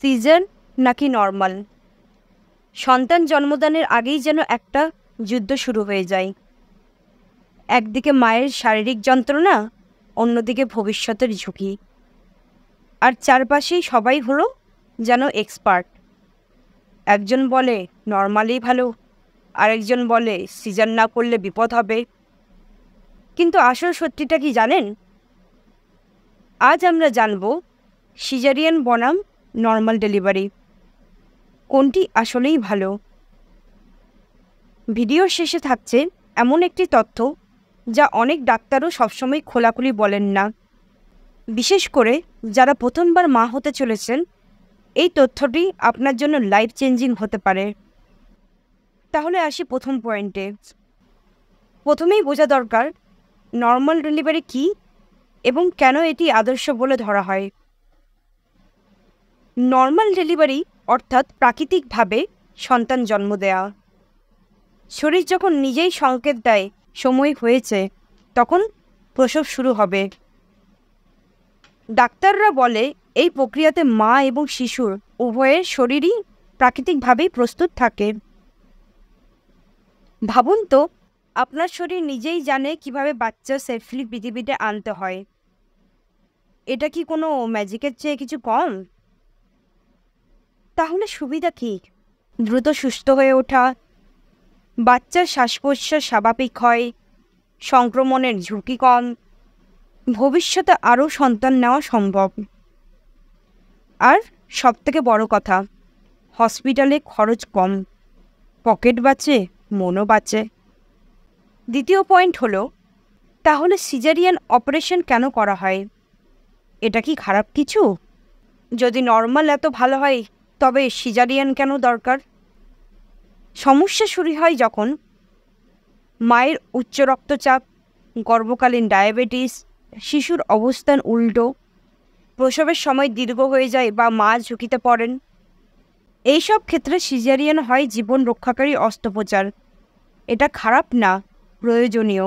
Caesar নাকি normal? সন্তান জন্মদানের আগেই যেন একটা যুদ্ধ শুরু হয়ে যায়। একদিকে মায়ের শারীরিক যন্ত্রণা, অন্যদিকে ভবিষ্যতের ঝুঁকি, আর চারপাশেই সবাই হলো যেন এক্সপার্ট। একজন বলে নর্মালই ভালো, আরেকজন বলে সিজার না করলে বিপদ হবে। কিন্তু আসল সত্যিটা কি জানেন? আজ আমরা জানব সিজারিয়ান বনাম নর্মাল ডেলিভারি, কোনটি আসলেই ভালো। ভিডিওর শেষে থাকছে এমন একটি তথ্য যা অনেক ডাক্তারও সবসময় খোলাখুলি বলেন না, বিশেষ করে যারা প্রথমবার মা হতে চলেছেন। এই তথ্যটি আপনার জন্য লাইফ চেঞ্জিং হতে পারে। তাহলে আসি প্রথম পয়েন্টে। প্রথমেই বোঝা দরকার নর্মাল ডেলিভারি কী এবং কেন এটি আদর্শ বলে ধরা হয়। নর্মাল ডেলিভারি অর্থাৎ প্রাকৃতিকভাবে সন্তান জন্ম দেয়া। শরীর যখন নিজেই সংকেত দেয় সময় হয়েছে, তখন প্রসব শুরু হবে। ডাক্তাররা বলে এই প্রক্রিয়াতে মা এবং শিশুর উভয়ের শরীরই প্রাকৃতিকভাবেই প্রস্তুত থাকে। ভাবুন তো, আপনার শরীর নিজেই জানে কিভাবে বাচ্চা সেফলি পৃথিবীতে আনতে হয়। এটা কি কোনো ম্যাজিকের চেয়ে কিছু কম? তাহলে সুবিধা কী? দ্রুত সুস্থ হয়ে ওঠা, বাচ্চার শ্বাস প্রশ্বাস স্বাভাবিক হয়, সংক্রমণের ঝুঁকি কম, ভবিষ্যতে আরও সন্তান নেওয়া সম্ভব। আর সবথেকে বড় কথা, হসপিটালে খরচ কম, পকেট বাঁচে, মনও বাঁচে। দ্বিতীয় পয়েন্ট হলো, তাহলে সিজারিয়ান অপারেশন কেন করা হয়? এটা কি খারাপ কিছু? যদি নর্মাল এত ভালো হয়, তবে সিজারিয়ান কেন দরকার? সমস্যা শুরু হয় যখন মায়ের উচ্চ রক্তচাপ, গর্ভকালীন ডায়াবেটিস, শিশুর অবস্থান উল্টো, প্রসবের সময় দীর্ঘ হয়ে যায় বা মা ঝুঁকিতে পড়েন। এইসব ক্ষেত্রে সিজারিয়ান হয় জীবন রক্ষাকারী অস্ত্রোপচার। এটা খারাপ না, প্রয়োজনীয়।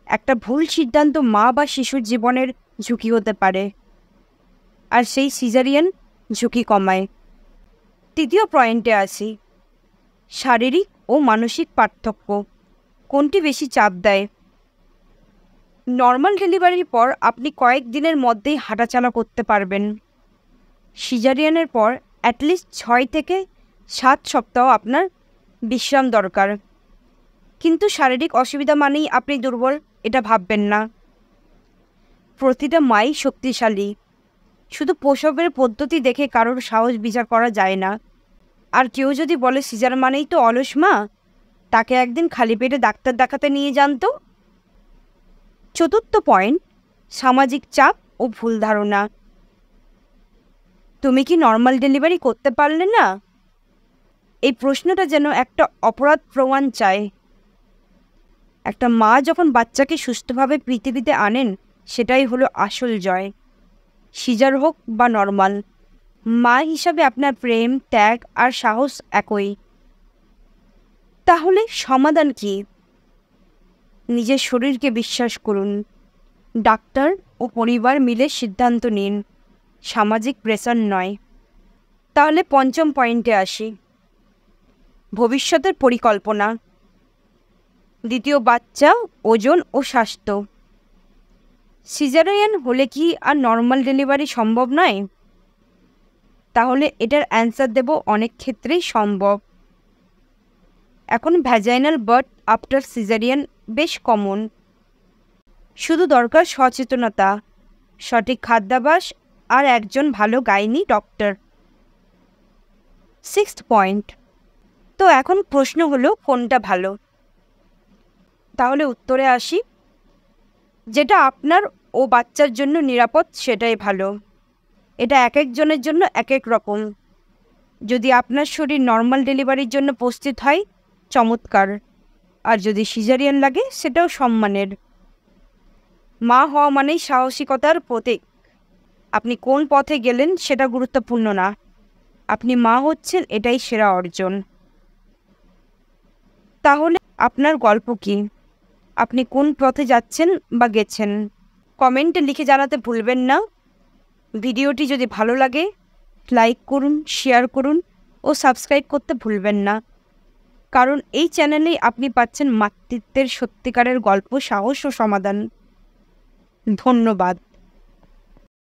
একটা ভুল সিদ্ধান্ত মা বা শিশুর জীবনের ঝুঁকি হতে পারে, আর সেই সিজারিয়ান ঝুঁকি কমায়। তৃতীয় পয়েন্টে আসি, শারীরিক ও মানসিক পার্থক্য কোনটি বেশি চাপ দেয়? নর্মাল ডেলিভারির পর আপনি কয়েক দিনের মধ্যেই হাঁটাচলা করতে পারবেন। সিজারিয়ানের পর অ্যাটলিস্ট 6 থেকে 7 সপ্তাহ আপনার বিশ্রাম দরকার। কিন্তু শারীরিক অসুবিধা মানেই আপনি দুর্বল, এটা ভাববেন না। প্রতিটা মাই শক্তিশালী। শুধু প্রসবের পদ্ধতি দেখে কারোর সাহস বিচার করা যায় না। আর কেউ যদি বলে সিজার মানেই তো অলস মা, তাকে একদিন খালি পেটে ডাক্তার দেখাতে নিয়ে যান তো। চতুর্থ পয়েন্ট, সামাজিক চাপ ও ভুল ধারণা। তুমি কি নর্মাল ডেলিভারি করতে পারলে না? এই প্রশ্নটা যেন একটা অপরাধ প্রমাণ চায়। একটা মা যখন বাচ্চাকে সুস্থভাবে পৃথিবীতে আনেন, সেটাই হলো আসল জয়। সিজার হোক বা নর্মাল, মা হিসাবে আপনার প্রেম, ত্যাগ আর সাহস একই। তাহলে সমাধান কি? নিজের শরীরকে বিশ্বাস করুন, ডাক্তার ও পরিবার মিলে সিদ্ধান্ত নিন, সামাজিক প্রেসার নয়। তাহলে পঞ্চম পয়েন্টে আসি, ভবিষ্যতের পরিকল্পনা। দ্বিতীয় বাচ্চা, ওজন ও স্বাস্থ্য। সিজারিয়ান হলে কি আর নর্মাল ডেলিভারি সম্ভব নয়? তাহলে এটার অ্যান্সার দেব, অনেক ক্ষেত্রেই সম্ভব। এখন ভ্যাজাইনাল বার্থ আফটার সিজারিয়ান বেশ কমন। শুধু দরকার সচেতনতা, সঠিক খাদ্যাভ্যাস আর একজন ভালো গাইনি ডক্টর। 6th পয়েন্ট, তো এখন প্রশ্ন হলো কোনটা ভালো? তাহলে উত্তরে আসি, যেটা আপনার ও বাচ্চার জন্য নিরাপদ সেটাই ভালো। এটা এক একজনের জন্য এক এক রকম। যদি আপনার শরীর নর্মাল ডেলিভারির জন্য প্রস্তুত হয়, চমৎকার। আর যদি সিজারিয়ান লাগে, সেটাও সম্মানের। মা হওয়া মানেই সাহসিকতার প্রতীক। আপনি কোন পথে গেলেন সেটা গুরুত্বপূর্ণ না, আপনি মা হচ্ছেন, এটাই সেরা অর্জন। তাহলে আপনার গল্প কি? আপনি কোন পথে যাচ্ছেন বা গেছেন? কমেন্টে লিখে জানাতে ভুলবেন না। ভিডিওটি যদি ভালো লাগে, লাইক করুন, শেয়ার করুন ও সাবস্ক্রাইব করতে ভুলবেন না। কারণ এই চ্যানেলেই আপনি পাচ্ছেন মাতৃত্বের সত্যিকারের গল্প, সাহস ও সমাধান। ধন্যবাদ।